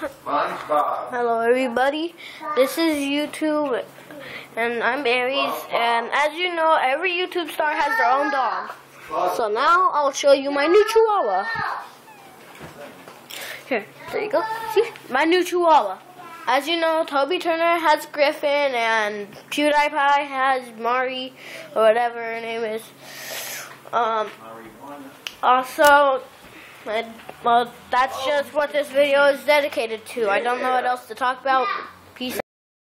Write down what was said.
SpongeBob. Hello everybody, this is YouTube and I'm Aries, and as you know, every YouTube star has their own dog. So now I'll show you my new Chihuahua. Here, there you go. See? My new Chihuahua. As you know, Toby Turner has Griffin and PewDiePie has Mari, or whatever her name is. Also, well, that's just what this video is dedicated to. I don't know what else to talk about.